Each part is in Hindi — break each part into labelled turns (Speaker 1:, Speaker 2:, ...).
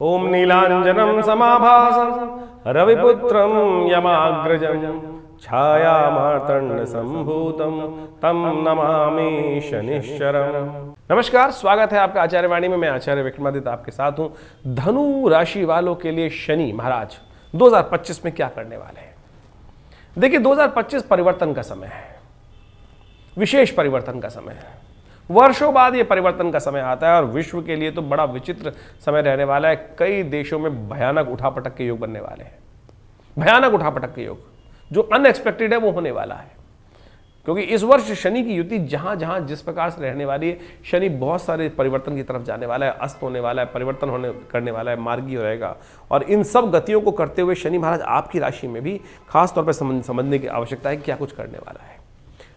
Speaker 1: ओम नीलांजनम समाभासं रविपुत्रं यमाग्रजं छायामार्तंड संभूतं तम नमामि शनिश्चरम्। नमस्कार, स्वागत है आपका आचार्यवाणी में। मैं आचार्य विक्रमादित्य आपके साथ हूं। धनु राशि वालों के लिए शनि महाराज 2025 में क्या करने वाले हैं? देखिए, 2025 परिवर्तन का समय है, विशेष परिवर्तन का समय है। वर्षों बाद ये परिवर्तन का समय आता है और विश्व के लिए तो बड़ा विचित्र समय रहने वाला है। कई देशों में भयानक उठापटक के योग बनने वाले हैं, भयानक उठापटक के योग, जो अनएक्सपेक्टेड है वो होने वाला है। क्योंकि इस वर्ष शनि की युति जहां जहां जिस प्रकार से रहने वाली है, शनि बहुत सारे परिवर्तन की तरफ जाने वाला है, अस्त होने वाला है, परिवर्तन करने वाला है, मार्गी रहेगा। और इन सब गतियों को करते हुए शनि महाराज आपकी राशि में भी खास तौर पर समझने की आवश्यकता है क्या कुछ करने वाला है।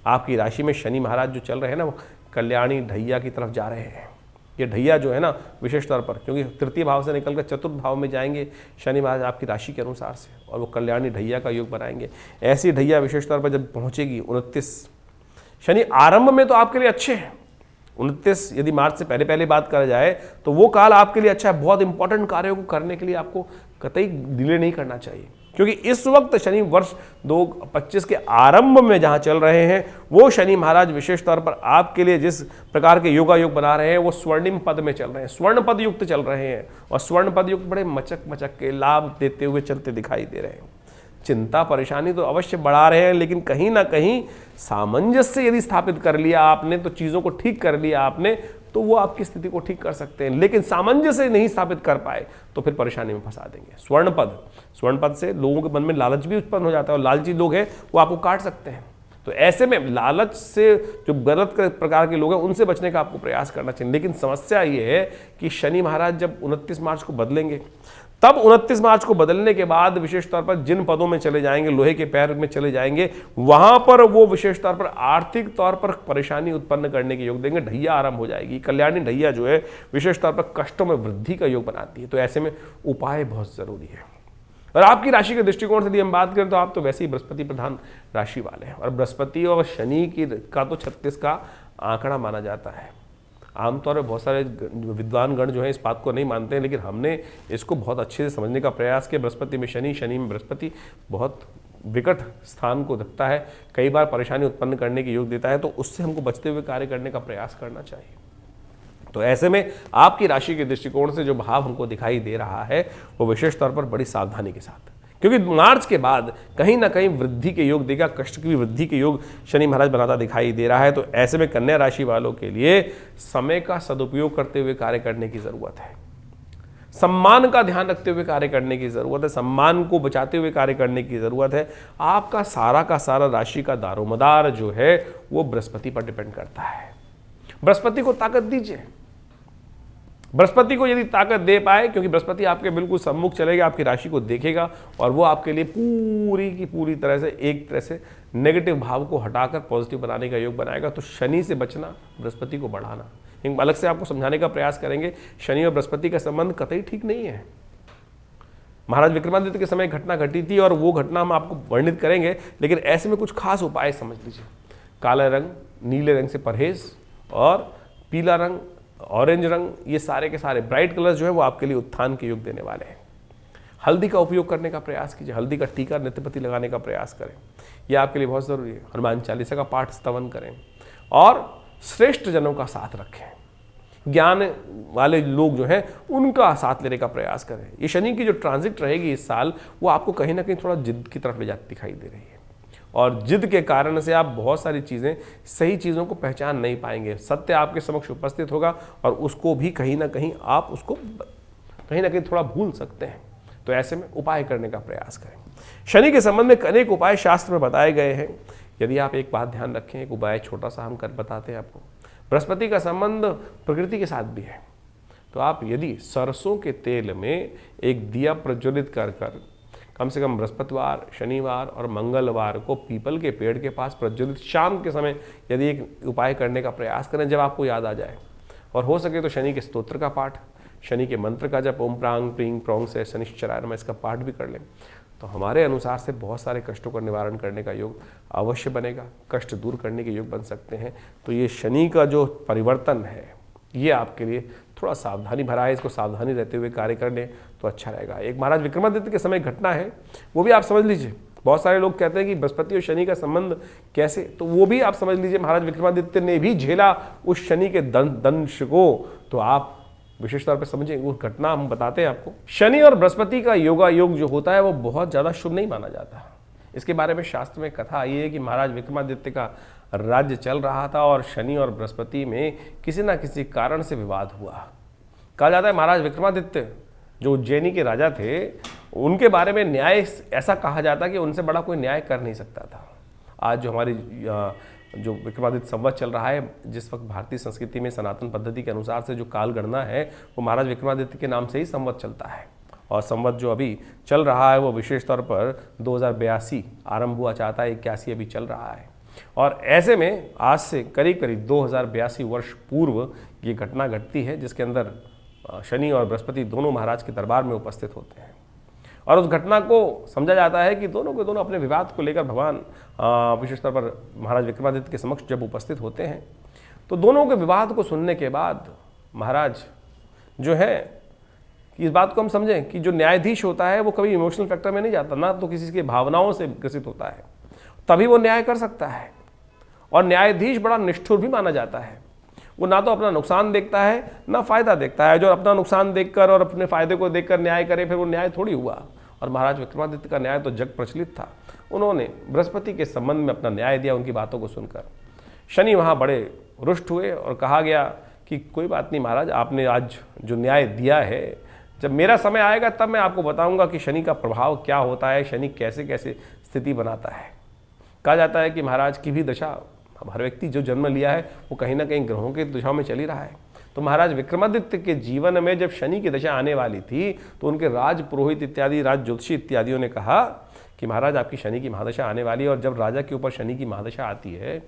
Speaker 1: आपकी राशि में शनि महाराज जो चल रहे हैं ना, वो कल्याणी ढैया की तरफ जा रहे हैं। ये ढैया जो है ना, विशेष तौर पर क्योंकि तृतीय भाव से निकलकर चतुर्थ भाव में जाएंगे शनि महाराज आपकी राशि के अनुसार से, और वो कल्याणी ढैया का योग बनाएंगे। ऐसी ढैया विशेष तौर पर जब पहुंचेगी 29 शनि आरंभ में तो आपके लिए अच्छे हैं। 29 यदि मार्च से पहले बात करा जाए तो वो काल आपके लिए अच्छा है। बहुत इंपॉर्टेंट कार्यों को करने के लिए आपको कतई डिले नहीं करना चाहिए, क्योंकि इस वक्त शनि वर्ष 2025 के आरंभ में जहां चल रहे हैं, वो शनि महाराज विशेष तौर पर आपके लिए जिस प्रकार के योगा योग बना रहे हैं वो स्वर्णिम पद में चल रहे हैं, स्वर्ण पद युक्त चल रहे हैं। और स्वर्ण पद युक्त बड़े मचक के लाभ देते हुए चलते दिखाई दे रहे हैं। चिंता परेशानी तो अवश्य बढ़ा रहे हैं, लेकिन कहीं ना कहीं सामंजस्य यदि स्थापित कर लिया आपने, तो चीज़ों को ठीक कर लिया आपने, तो वो आपकी स्थिति को ठीक कर सकते हैं। लेकिन सामंजस्य नहीं स्थापित कर पाए तो फिर परेशानी में फंसा देंगे। स्वर्ण पद से लोगों के मन में लालच भी उत्पन्न हो जाता है, और लालची लोग हैं वो आपको काट सकते हैं। तो ऐसे में लालच से जो गलत प्रकार के लोग हैं उनसे बचने का आपको प्रयास करना चाहिए। लेकिन समस्या ये है कि शनि महाराज जब 29 मार्च को बदलेंगे, तब 29 मार्च को बदलने के बाद विशेष तौर पर जिन पदों में चले जाएंगे, लोहे के पैर में चले जाएंगे, वहां पर वो विशेष तौर पर आर्थिक तौर पर परेशानी उत्पन्न करने के योग देंगे। ढैया आरंभ हो जाएगी। कल्याणी ढैया जो है विशेष तौर पर कष्टों में वृद्धि का योग बनाती है। तो ऐसे में उपाय बहुत जरूरी है। और आपकी राशि के दृष्टिकोण से यदि हम बात करें तो आप तो वैसे ही बृहस्पति प्रधान राशि वाले हैं, और बृहस्पति और शनि का तो 36 का आंकड़ा माना जाता है। आमतौर पर बहुत सारे विद्वान गण जो है इस बात को नहीं मानते हैं, लेकिन हमने इसको बहुत अच्छे से समझने का प्रयास किया। बृहस्पति में शनि, शनि में बृहस्पति बहुत विकट स्थान को रखता है, कई बार परेशानी उत्पन्न करने के योग देता है, तो उससे हमको बचते हुए कार्य करने का प्रयास करना चाहिए। तो ऐसे में आपकी राशि के दृष्टिकोण से जो भाव हमको दिखाई दे रहा है वो विशेष तौर पर बड़ी सावधानी के साथ, क्योंकि मार्च के बाद कहीं ना कहीं वृद्धि के योग देगा, कष्ट की भी वृद्धि के योग शनि महाराज बनाता दिखाई दे रहा है। तो ऐसे में कन्या राशि वालों के लिए समय का सदुपयोग करते हुए कार्य करने की जरूरत है। सम्मान का ध्यान रखते हुए कार्य करने की जरूरत है, सम्मान को बचाते हुए कार्य करने की जरूरत है। आपका का सारा राशि का दारोमदार जो है वो बृहस्पति पर डिपेंड करता है। बृहस्पति को ताकत दीजिए। बृहस्पति को यदि ताकत दे पाए, क्योंकि बृहस्पति आपके बिल्कुल सम्मुख चलेगा, आपकी राशि को देखेगा, और वो आपके लिए पूरी की पूरी तरह से एक तरह से नेगेटिव भाव को हटाकर पॉजिटिव बनाने का योग बनाएगा। तो शनि से बचना, बृहस्पति को बढ़ाना, एक अलग से आपको समझाने का प्रयास करेंगे। शनि और बृहस्पति का संबंध कतई ठीक नहीं है। महाराज विक्रमादित्य के समय घटना घटी थी और वो घटना हम आपको वर्णित करेंगे, लेकिन ऐसे में कुछ खास उपाय समझ लीजिए। काला रंग, नीले रंग से परहेज, और पीला रंग, ऑरेंज रंग, ये सारे के सारे ब्राइट कलर्स जो है वो आपके लिए उत्थान के योग देने वाले हैं। हल्दी का उपयोग करने का प्रयास कीजिए, हल्दी का टीका नित्यपति लगाने का प्रयास करें, यह आपके लिए बहुत जरूरी है। हनुमान चालीसा का पाठ स्तवन करें, और श्रेष्ठ जनों का साथ रखें। ज्ञान वाले लोग जो हैं उनका साथ लेने का प्रयास करें। ये शनि की जो ट्रांजिट रहेगी इस साल, वो आपको कहीं ना कहीं थोड़ा जिद की तरफ ले जाती दिखाई दे रही है, और जिद के कारण से आप बहुत सारी चीज़ें, सही चीज़ों को पहचान नहीं पाएंगे। सत्य आपके समक्ष उपस्थित होगा और उसको भी कहीं ना कहीं आप उसको कहीं ना कहीं थोड़ा भूल सकते हैं। तो ऐसे में उपाय करने का प्रयास करें। शनि के संबंध में अनेक उपाय शास्त्र में बताए गए हैं। यदि आप एक बात ध्यान रखें, एक उपाय छोटा सा हम कर बताते हैं आपको। बृहस्पति का संबंध प्रकृति के साथ भी है। तो आप यदि सरसों के तेल में एक दिया प्रज्वलित कर कम से कम बृहस्पतिवार, शनिवार और मंगलवार को पीपल के पेड़ के पास प्रज्वलित शाम के समय यदि एक उपाय करने का प्रयास करें, जब आपको याद आ जाए, और हो सके तो शनि के स्तोत्र का पाठ, शनि के मंत्र का जप, ओम प्रांग प्रींग प्रोंग से शनिश्चराय नमः, इसका पाठ भी कर लें, तो हमारे अनुसार से बहुत सारे कष्टों का निवारण करने का योग अवश्य बनेगा। कष्ट दूर करने के योग बन सकते हैं। तो ये शनि का जो परिवर्तन है ये आपके लिए थोड़ा सावधानी भरा है, इसको सावधानी रहते हुए कार्य कर लें तो अच्छा रहेगा। एक महाराज विक्रमादित्य के समय घटना है, वो भी आप समझ लीजिए। बहुत सारे लोग कहते हैं कि बृहस्पति और शनि का संबंध कैसे, तो वो भी आप समझ लीजिए। महाराज विक्रमादित्य ने भी झेला उस शनि के दंश को, तो आप विशेष तौर पर समझें वो घटना हम बताते हैं आपको। शनि और बृहस्पति का योगा योग जो होता है वो बहुत ज़्यादा शुभ नहीं माना जाता। इसके बारे में शास्त्र में कथा आई है कि महाराज विक्रमादित्य का राज्य चल रहा था और शनि और बृहस्पति में किसी न किसी कारण से विवाद हुआ। कहा जाता है महाराज विक्रमादित्य जो उज्जैनी के राजा थे, उनके बारे में न्याय ऐसा कहा जाता कि उनसे बड़ा कोई न्याय कर नहीं सकता था। आज जो हमारी जो विक्रमादित्य संवत चल रहा है, जिस वक्त भारतीय संस्कृति में सनातन पद्धति के अनुसार से जो काल गणना है वो महाराज विक्रमादित्य के नाम से ही संवत चलता है। और संवत जो अभी चल रहा है वो विशेष तौर पर 2082 आरंभ हुआ, चाहता है 81 अभी चल रहा है। और ऐसे में आज से करीब करीब 2082 वर्ष पूर्व ये घटना घटती है, जिसके अंदर शनि और बृहस्पति दोनों महाराज के दरबार में उपस्थित होते हैं। और उस घटना को समझा जाता है कि दोनों के दोनों अपने विवाद को लेकर भगवान विशेष तौर पर महाराज विक्रमादित्य के समक्ष जब उपस्थित होते हैं, तो दोनों के विवाद को सुनने के बाद महाराज जो है कि इस बात को हम समझें कि जो न्यायाधीश होता है वो कभी इमोशनल फैक्टर में नहीं जाता, ना तो किसी की भावनाओं से ग्रसित होता है, तभी वो न्याय कर सकता है। और न्यायाधीश बड़ा निष्ठुर भी माना जाता है। वो ना तो अपना नुकसान देखता है ना फायदा देखता है। जो अपना नुकसान देखकर और अपने फायदे को देखकर न्याय करे फिर वो न्याय थोड़ी हुआ। और महाराज विक्रमादित्य का न्याय तो जग प्रचलित था। उन्होंने बृहस्पति के संबंध में अपना न्याय दिया उनकी बातों को सुनकर। शनि वहाँ बड़े रुष्ट हुए और कहा गया कि कोई बात नहीं महाराज, आपने आज जो न्याय दिया है, जब मेरा समय आएगा तब मैं आपको बताऊंगा कि शनि का प्रभाव क्या होता है, शनि कैसे कैसे स्थिति बनाता है। कहा जाता है कि महाराज की भी दशा, हर व्यक्ति जो जन्म लिया है वो कहीं ना कहीं ग्रहों के दिशा में चल ही रहा है। तो महाराज विक्रमादित्य के जीवन में जब शनि की दशा आने वाली थी तो उनके राज पुरोहित इत्यादि, राज ज्योतिषी इत्यादियों ने कहा कि महाराज आपकी शनि की महादशा आने वाली है। और जब राजा के ऊपर शनि की महादशा आती है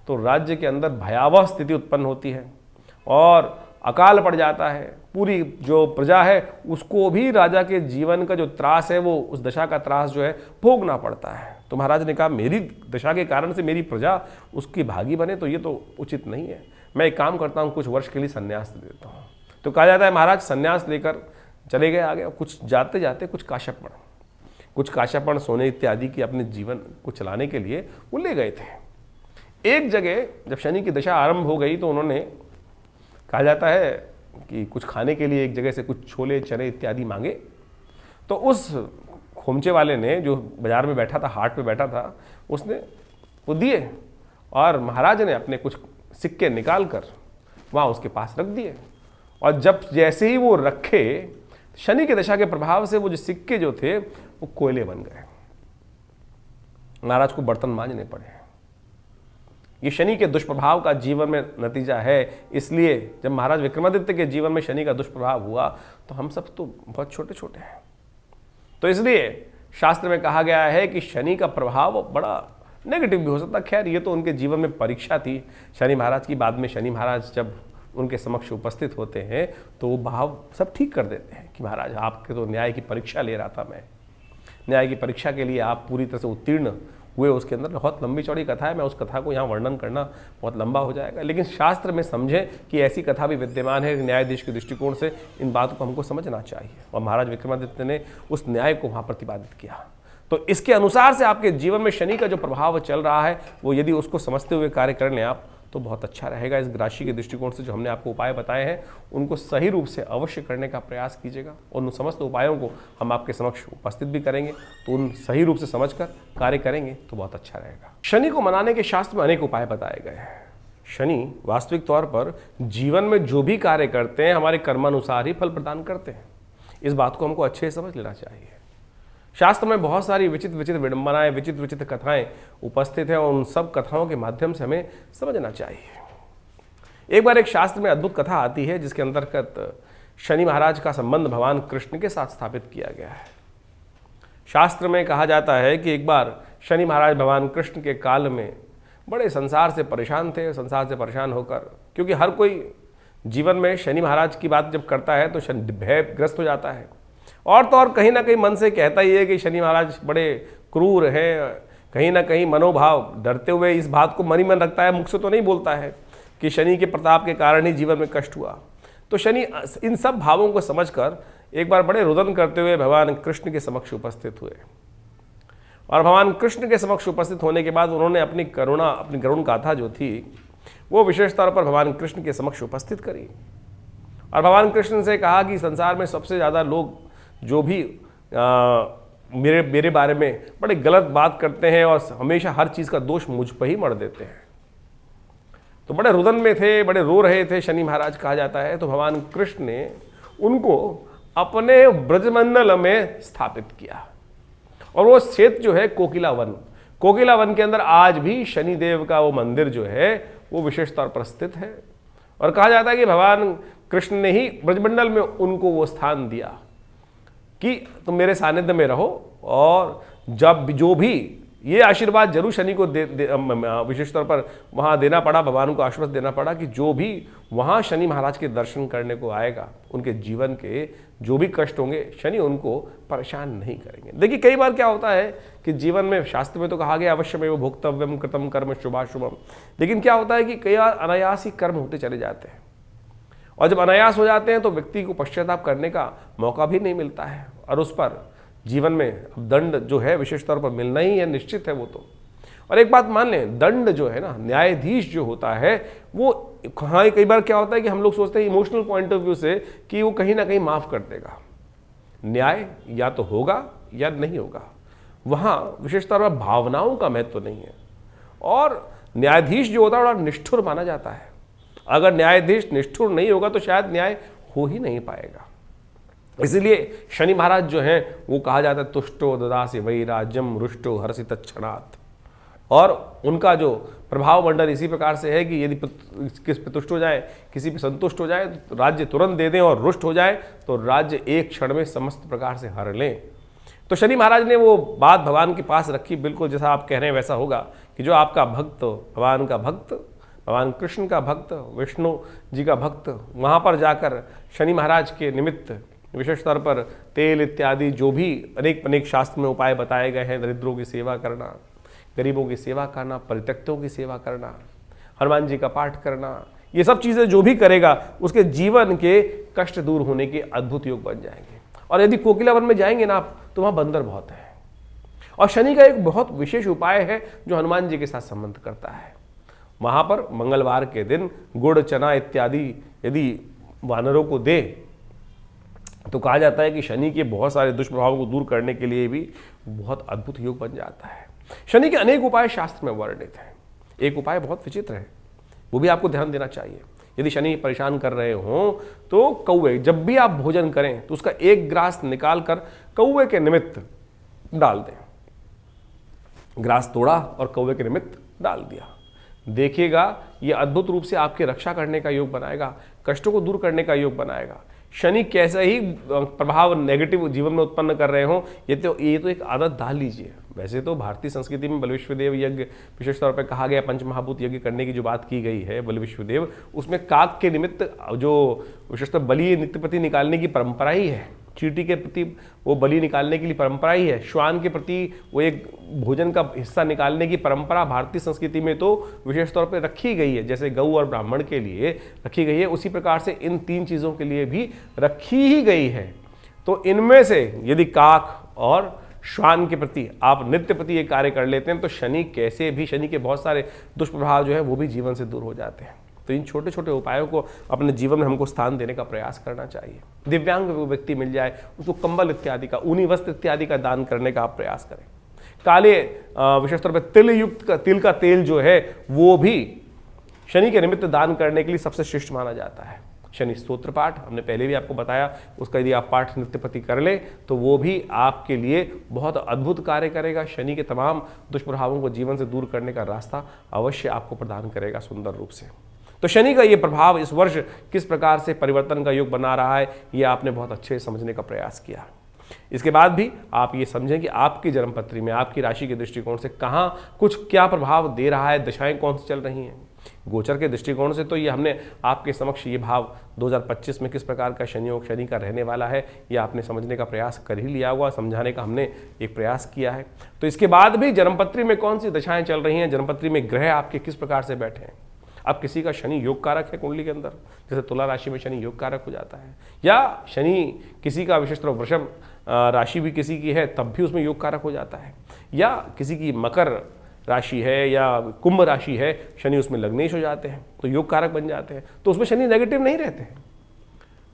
Speaker 1: तो राज्य के अंदर भयावह स्थिति उत्पन्न होती है और अकाल पड़ जाता है। पूरी जो प्रजा है उसको भी राजा के जीवन का जो त्रास है वो उस दशा का त्रास जो है भोगना पड़ता है। तो महाराज ने कहा मेरी दशा के कारण से मेरी प्रजा उसकी भागी बने तो ये तो उचित नहीं है। मैं एक काम करता हूँ, कुछ वर्ष के लिए संन्यास दे देता हूँ। तो कहा जाता है महाराज संन्यास लेकर चले गए आगे। कुछ जाते जाते कुछ काशापण सोने इत्यादि की अपने जीवन को चलाने के लिए वो ले गए थे। एक जगह जब शनि की दशा आरंभ हो गई तो उन्होंने, कहा जाता है कि कुछ खाने के लिए एक जगह से कुछ छोले चने इत्यादि मांगे। तो उस खोमचे वाले ने, जो बाजार में बैठा था, हाट पे बैठा था, उसने वो दिए और महाराज ने अपने कुछ सिक्के निकाल कर वहाँ उसके पास रख दिए। और जब जैसे ही वो रखे, शनि की दशा के प्रभाव से वो जो सिक्के जो थे वो कोयले बन गए। महाराज को बर्तन मांजने पड़े। ये शनि के दुष्प्रभाव का जीवन में नतीजा है। इसलिए जब महाराज विक्रमादित्य के जीवन में शनि का दुष्प्रभाव हुआ तो हम सब तो बहुत छोटे छोटे हैं। तो इसलिए शास्त्र में कहा गया है कि शनि का प्रभाव बड़ा नेगेटिव भी हो सकता है। खैर ये तो उनके जीवन में परीक्षा थी शनि महाराज की। बाद में शनि महाराज जब उनके समक्ष उपस्थित होते हैं तो वो भाव सब ठीक कर देते हैं कि महाराज आपके तो न्याय की परीक्षा ले रहा था मैं, न्याय की परीक्षा के लिए आप पूरी तरह से उत्तीर्ण हुए। उसके अंदर बहुत लंबी चौड़ी कथा है, मैं उस कथा को यहाँ वर्णन करना बहुत लंबा हो जाएगा। लेकिन शास्त्र में समझें कि ऐसी कथा भी विद्यमान है। न्यायाधीश के दृष्टिकोण से इन बातों को हमको समझना चाहिए और महाराज विक्रमादित्य ने उस न्याय को वहाँ प्रतिपादित किया। तो इसके अनुसार से आपके जीवन में शनि का जो प्रभाव चल रहा है वो यदि उसको समझते हुए कार्य कर लें आप तो बहुत अच्छा रहेगा। इस राशि के दृष्टिकोण से जो हमने आपको उपाय बताए हैं उनको सही रूप से अवश्य करने का प्रयास कीजिएगा और उन समस्त उपायों को हम आपके समक्ष उपस्थित भी करेंगे। तो उन सही रूप से समझकर कार्य करेंगे तो बहुत अच्छा रहेगा। शनि को मनाने के शास्त्र में अनेक उपाय बताए गए हैं। शनि वास्तविक तौर पर जीवन में जो भी कार्य करते हैं हमारे कर्मानुसार ही फल प्रदान करते हैं। इस बात को हमको अच्छे से समझ लेना चाहिए। शास्त्र में बहुत सारी विचित्र विचित्र विडंबनाएं, विचित्र विचित्र कथाएं उपस्थित हैं और उन सब कथाओं के माध्यम से हमें समझना चाहिए। एक बार एक शास्त्र में अद्भुत कथा आती है जिसके अंतर्गत शनि महाराज का संबंध भगवान कृष्ण के साथ स्थापित किया गया है। शास्त्र में कहा जाता है कि एक बार शनि महाराज भगवान कृष्ण के काल में बड़े संसार से परेशान थे। संसार से परेशान होकर, क्योंकि हर कोई जीवन में शनि महाराज की बात जब करता है तो भयग्रस्त हो जाता है और तो और कहीं ना कहीं मन से कहता ही है कि शनि महाराज बड़े क्रूर हैं। कहीं ना कहीं मनोभाव डरते हुए इस बात को मन ही मन रखता है, मुख से तो नहीं बोलता है कि शनि के प्रताप के कारण ही जीवन में कष्ट हुआ। तो शनि इन सब भावों को समझकर एक बार बड़े रुदन करते हुए भगवान कृष्ण के समक्ष उपस्थित हुए, और भगवान कृष्ण के समक्ष उपस्थित होने के बाद उन्होंने अपनी करुण गाथा जो थी वो विशेष तौर पर भगवान कृष्ण के समक्ष उपस्थित करी, और भगवान कृष्ण से कहा कि संसार में सबसे ज़्यादा लोग जो भी मेरे बारे में बड़े गलत बात करते हैं और हमेशा हर चीज़ का दोष मुझ पर ही मढ़ देते हैं। तो बड़े रुदन में थे, बड़े रो रहे थे शनि महाराज कहा जाता है। तो भगवान कृष्ण ने उनको अपने ब्रजमंडल में स्थापित किया, और वो क्षेत्र जो है कोकिला वन के अंदर आज भी शनिदेव का वो मंदिर जो है वो विशेष तौर पर स्थित है, और कहा जाता है कि भगवान कृष्ण ने ही ब्रजमंडल में उनको वो स्थान दिया कि तुम मेरे सानिध्य में रहो, और जब जो भी ये आशीर्वाद जरूर शनि को विशेष तौर पर वहाँ देना पड़ा, भगवान को आश्वासन देना पड़ा कि जो भी वहाँ शनि महाराज के दर्शन करने को आएगा उनके जीवन के जो भी कष्ट होंगे शनि उनको परेशान नहीं करेंगे। देखिए कई बार क्या होता है कि जीवन में शास्त्र में तो कहा गया अवश्य में वो भोक्तव्यम कृतम कर्म शुभाशुभम, लेकिन क्या होता है कि कई बार अनायास ही कर्म होते चले जाते हैं, और जब अनायास हो जाते हैं तो व्यक्ति को पश्चाताप करने का मौका भी नहीं मिलता है, और उस पर जीवन में दंड जो है विशेष तौर पर मिलना ही है, निश्चित है वो तो। और एक बात मान लें, दंड जो है ना, न्यायाधीश जो होता है वो हाँ कई बार क्या होता है कि हम लोग सोचते हैं इमोशनल पॉइंट ऑफ व्यू से कि वो कहीं ना कहीं माफ कर देगा, न्याय या तो होगा या नहीं होगा, वहाँ विशेष तौर पर भावनाओं का महत्व नहीं है, और न्यायाधीश जो होता है बड़ा निष्ठुर माना जाता है। अगर न्यायाधीश निष्ठुर नहीं होगा तो शायद न्याय हो ही नहीं पाएगा। इसलिए शनि महाराज जो हैं वो कहा जाता है तुष्टो ददासि वै राज्यम रुष्टो हर्षि तत्क्षणात्, और उनका जो प्रभाव मंडल इसी प्रकार से है कि यदि किस पे तुष्ट हो जाए, किसी पे संतुष्ट हो जाए तो राज्य तुरंत दे दें, और रुष्ट हो जाए तो राज्य एक क्षण में समस्त प्रकार से हर लें। तो शनि महाराज ने वो बात भगवान के पास रखी, बिल्कुल जैसा आप कह रहे हैं वैसा होगा कि जो आपका भक्त, भगवान का भक्त, भगवान कृष्ण का भक्त, विष्णु जी का भक्त, वहाँ पर जाकर शनि महाराज के निमित्त विशेष तौर पर तेल इत्यादि जो भी अनेक शास्त्र में उपाय बताए गए हैं, दरिद्रों की सेवा करना, गरीबों की सेवा करना, परित्यक्तों की सेवा करना, हनुमान जी का पाठ करना, ये सब चीज़ें जो भी करेगा उसके जीवन के कष्ट दूर होने के अद्भुत योग बन जाएंगे। और यदि कोकिला वन में जाएंगे ना आप तो वहाँ बंदर बहुत है, और शनि का एक बहुत विशेष उपाय है जो हनुमान जी के साथ संबंध करता है। वहाँ पर मंगलवार के दिन गुड़ चना इत्यादि यदि वानरों को दे तो कहा जाता है कि शनि के बहुत सारे दुष्प्रभावों को दूर करने के लिए भी बहुत अद्भुत योग बन जाता है। शनि के अनेक उपाय शास्त्र में वर्णित हैं। एक उपाय बहुत विचित्र है, वो भी आपको ध्यान देना चाहिए। यदि शनि परेशान कर रहे हों तो कौवे, जब भी आप भोजन करें तो उसका एक ग्रास निकाल कर कौवे के निमित्त डाल दें। ग्रास तोड़ा और कौवे के निमित्त डाल दिया, देखिएगा ये अद्भुत रूप से आपकी रक्षा करने का योग बनाएगा, कष्टों को दूर करने का योग बनाएगा। शनि कैसा ही प्रभाव नेगेटिव जीवन में उत्पन्न कर रहे हों, ये तो एक आदत डाल लीजिए। वैसे तो भारतीय संस्कृति में बल विश्वदेव यज्ञ विशेष तौर पर कहा गया, पंचमहाभूत यज्ञ करने की जो बात की गई है बल विश्वदेव, उसमें काक के निमित्त जो विशेषतः बलि नित्यपति निकालने की परंपरा ही है। चींटी के प्रति वो बलि निकालने के लिए परंपरा ही है। श्वान के प्रति वो एक भोजन का हिस्सा निकालने की परंपरा भारतीय संस्कृति में तो विशेष तौर पर रखी गई है, जैसे गऊ और ब्राह्मण के लिए रखी गई है, उसी प्रकार से इन तीन चीज़ों के लिए भी रखी ही गई है। तो इनमें से यदि काक और श्वान के प्रति आप नित्य प्रति ये कार्य कर लेते हैं तो शनि कैसे भी, शनि के बहुत सारे दुष्प्रभाव जो है वो भी जीवन से दूर हो जाते हैं। तो इन छोटे छोटे उपायों को अपने जीवन में हमको स्थान देने का प्रयास करना चाहिए। दिव्यांग व्यक्ति मिल जाए उसको कंबल इत्यादि का, ऊनी वस्त्र इत्यादि का दान करने का आप प्रयास करें। काले विशेष तौर पर तिल का तेल जो है वो भी शनि के निमित्त दान करने के लिए सबसे श्रेष्ठ माना जाता है। शनि स्तोत्र पाठ हमने पहले भी आपको बताया, उसका यदि आप पाठ नित्य प्रति कर लें तो वो भी आपके लिए बहुत अद्भुत कार्य करेगा। शनि के तमाम दुष्प्रभावों को जीवन से दूर करने का रास्ता अवश्य आपको प्रदान करेगा सुंदर रूप से। तो शनि का ये प्रभाव इस वर्ष किस प्रकार से परिवर्तन का योग बना रहा है ये आपने बहुत अच्छे से समझने का प्रयास किया। इसके बाद भी आप ये समझें कि आपकी जन्मपत्री में आपकी राशि के दृष्टिकोण से कहाँ कुछ क्या प्रभाव दे रहा है, दशाएं कौन सी चल रही हैं। गोचर के दृष्टिकोण से तो ये हमने आपके समक्ष ये भाव 2025 में किस प्रकार का शनि योग शनि का रहने वाला है ये आपने समझने का प्रयास कर ही लिया होगा, समझाने का हमने एक प्रयास किया है। तो इसके बाद भी जन्मपत्री में कौन सी दशाएं चल रही हैं, जन्मपत्री में ग्रह आपके किस प्रकार से बैठे हैं, अब किसी का शनि योग कारक है कुंडली के अंदर, जैसे तुला राशि में शनि योग कारक हो जाता है, या शनि किसी का विशेष तौर वृषभ राशि भी किसी की है तब भी उसमें योग कारक हो जाता है, या किसी की मकर राशि है या कुंभ राशि है, शनि उसमें लग्नेश हो जाते हैं तो योग कारक बन जाते हैं, तो उसमें शनि नेगेटिव नहीं रहते हैं।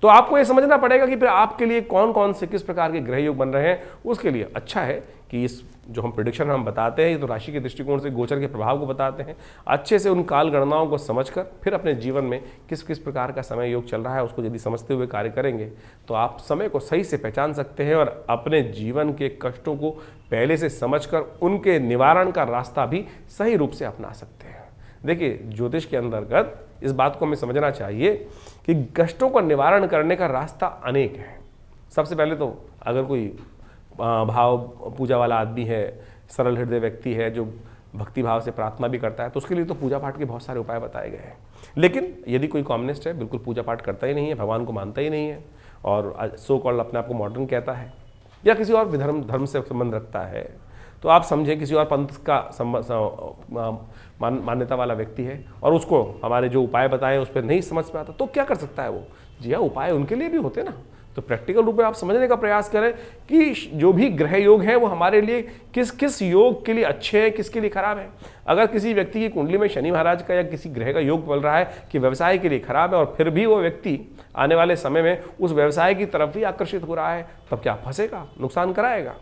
Speaker 1: तो आपको ये समझना पड़ेगा कि फिर आपके लिए कौन कौन से किस प्रकार के ग्रह योग बन रहे हैं। उसके लिए अच्छा है कि इस जो हम प्रेडिक्शन हम बताते हैं ये तो राशि के दृष्टिकोण से गोचर के प्रभाव को बताते हैं, अच्छे से उन काल गणनाओं को समझकर फिर अपने जीवन में किस किस प्रकार का समय योग चल रहा है उसको यदि समझते हुए कार्य करेंगे तो आप समय को सही से पहचान सकते हैं और अपने जीवन के कष्टों को पहले से समझकर उनके निवारण का रास्ता भी सही रूप से अपना सकते हैं। देखिए, ज्योतिष के अंतर्गत इस बात को हमें समझना चाहिए कि कष्टों का निवारण करने का रास्ता अनेक है। सबसे पहले तो अगर कोई भाव पूजा वाला आदमी है, सरल हृदय व्यक्ति है जो भक्ति भाव से प्रार्थना भी करता है तो उसके लिए तो पूजा पाठ के बहुत सारे उपाय बताए गए हैं। लेकिन यदि कोई कॉम्युनिस्ट है, बिल्कुल पूजा पाठ करता ही नहीं है, भगवान को मानता ही नहीं है और सो कॉल्ड अपने आप को मॉडर्न कहता है या किसी और धर्म से संबंध रखता है, तो आप समझें किसी और पंथ का मान्यता वाला व्यक्ति है और उसको हमारे जो उपाय बताए उस पर नहीं समझ में आता तो क्या कर सकता है वो? जी हाँ, उपाय उनके लिए भी होते ना। तो प्रैक्टिकल रूप में आप समझने का प्रयास करें कि जो भी ग्रह योग है वो हमारे लिए किस किस योग के लिए अच्छे हैं, किसके लिए खराब है। अगर किसी व्यक्ति की कुंडली में शनि महाराज का या किसी ग्रह का योग बोल रहा है कि व्यवसाय के लिए खराब है और फिर भी वो व्यक्ति आने वाले समय में उस व्यवसाय की तरफ ही आकर्षित हो रहा है, तब क्या फंसेगा, नुकसान कराएगा।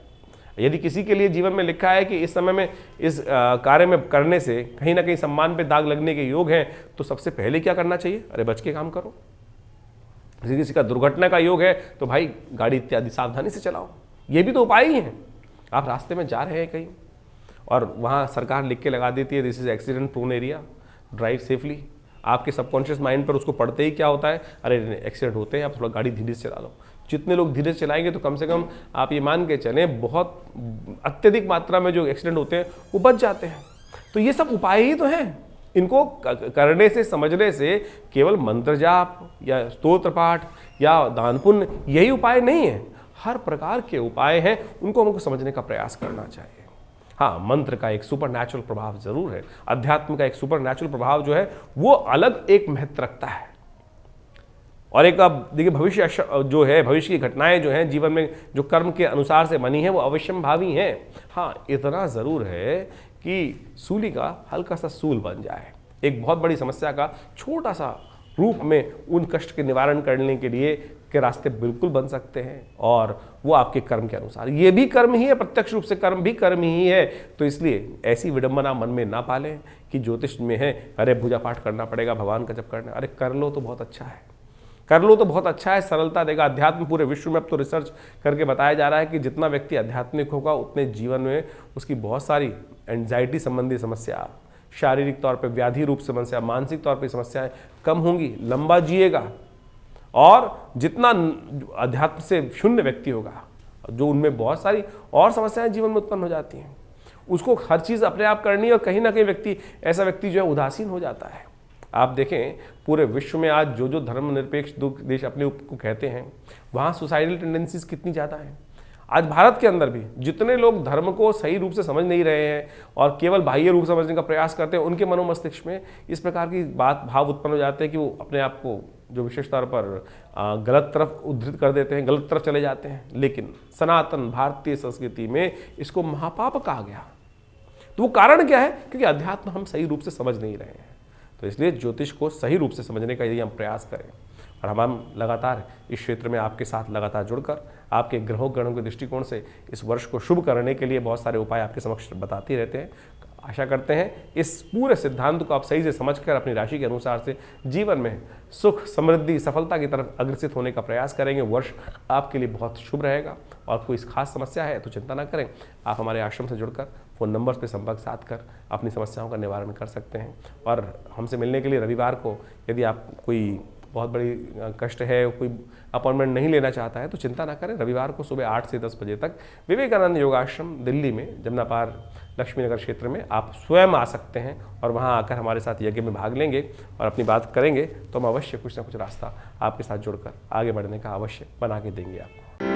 Speaker 1: यदि किसी के लिए जीवन में लिखा है कि इस समय में इस कार्य में करने से कहीं ना कहीं सम्मान पे दाग लगने के योग हैं, तो सबसे पहले क्या करना चाहिए? अरे बच के काम करो। किसी का दुर्घटना का योग है तो भाई गाड़ी इत्यादि सावधानी से चलाओ, ये भी तो उपाय ही हैं। आप रास्ते में जा रहे हैं कहीं और वहाँ सरकार लिख के लगा देती है this is accident prone area, drive safely. आपके सबकॉन्शियस माइंड पर उसको पढ़ते ही क्या होता है, अरे एक्सीडेंट होते हैं, आप थोड़ा गाड़ी धीरे से चला लो। जितने लोग धीरे से चलाएंगे तो कम से कम आप ये मान के चलें बहुत अत्यधिक मात्रा में जो एक्सीडेंट होते हैं वो बच जाते हैं। तो ये सब उपाय ही तो हैं। इनको करने से, समझने से केवल मंत्र जाप या स्तोत्र पाठ या दान पुण्य यही उपाय नहीं है, हर प्रकार के उपाय हैं, उनको हमको समझने का प्रयास करना चाहिए। हाँ, मंत्र का एक सुपर नेचुरल प्रभाव जरूर है, अध्यात्म का एक सुपर नेचुरल प्रभाव जो है वो अलग एक महत्व रखता है। और एक अब देखिए, भविष्य जो है, भविष्य की घटनाएं जो हैं जीवन में जो कर्म के अनुसार से बनी है वो अवश्यंभावी हैं। हाँ, इतना ज़रूर है कि सूली का हल्का सा सूल बन जाए, एक बहुत बड़ी समस्या का छोटा सा रूप में उन कष्ट के निवारण करने के लिए के रास्ते बिल्कुल बन सकते हैं। और वो आपके कर्म के अनुसार, ये भी कर्म ही है, प्रत्यक्ष रूप से कर्म भी कर्म ही है। तो इसलिए ऐसी विडंबना मन में ना पालें कि ज्योतिष में है अरे पूजा पाठ करना पड़ेगा, भगवान का जप करना, अरे कर लो तो बहुत अच्छा है, कर लो तो बहुत अच्छा है, सरलता देगा। अध्यात्म पूरे विश्व में अब तो रिसर्च करके बताया जा रहा है कि जितना व्यक्ति आध्यात्मिक होगा उतने जीवन में उसकी बहुत सारी एंजाइटी संबंधी समस्या, शारीरिक तौर पे व्याधि रूप समस्या, मानसिक तौर पे समस्याएं कम होंगी, लंबा जिएगा। और जितना अध्यात्म से शून्य व्यक्ति होगा, जो उनमें बहुत सारी और समस्याएं जीवन में उत्पन्न हो जाती हैं, उसको हर चीज़ अपने आप करनी है और कहीं ना कहीं व्यक्ति, ऐसा व्यक्ति जो है उदासीन हो जाता है। आप देखें पूरे विश्व में आज जो जो धर्मनिरपेक्ष देश अपने को कहते हैं, वहाँ सुसाइडल टेंडेंसीज कितनी ज़्यादा हैं। आज भारत के अंदर भी जितने लोग धर्म को सही रूप से समझ नहीं रहे हैं और केवल बाह्य रूप समझने का प्रयास करते हैं, उनके मनोमस्तिष्क में इस प्रकार की भाव उत्पन्न हो जाते हैं कि वो अपने आप को जो विशेष तौर पर गलत तरफ उद्धृत कर देते हैं, गलत तरफ चले जाते हैं। लेकिन सनातन भारतीय संस्कृति में इसको महापाप कहा गया। तो वो कारण क्या है? क्योंकि अध्यात्म हम सही रूप से समझ नहीं रहे हैं। तो इसलिए ज्योतिष को सही रूप से समझने का यदि हम प्रयास करें और हम लगातार इस क्षेत्र में आपके साथ लगातार जुड़कर आपके ग्रहों गणों के दृष्टिकोण से इस वर्ष को शुभ करने के लिए बहुत सारे उपाय आपके समक्ष बताते रहते हैं। आशा करते हैं इस पूरे सिद्धांत को आप सही से समझकर अपनी राशि के अनुसार से जीवन में सुख, समृद्धि, सफलता की तरफ अग्रसित होने का प्रयास करेंगे। वर्ष आपके लिए बहुत शुभ रहेगा। और कोई खास समस्या है तो चिंता ना करें, आप हमारे आश्रम से जुड़कर फ़ोन नंबर्स पर संपर्क साध कर अपनी समस्याओं का निवारण कर सकते हैं। और हमसे मिलने के लिए रविवार को यदि आप कोई बहुत बड़ी कष्ट है, कोई अपॉइंटमेंट नहीं लेना चाहता है तो चिंता ना करें। रविवार को सुबह 8 से 10 बजे तक विवेकानंद योगाश्रम दिल्ली में जमुना पार लक्ष्मी नगर क्षेत्र में आप स्वयं आ सकते हैं और वहां आकर हमारे साथ यज्ञ में भाग लेंगे और अपनी बात करेंगे तो हम अवश्य कुछ ना कुछ रास्ता आपके साथ जुड़कर आगे बढ़ने का अवश्य बना के देंगे आपको।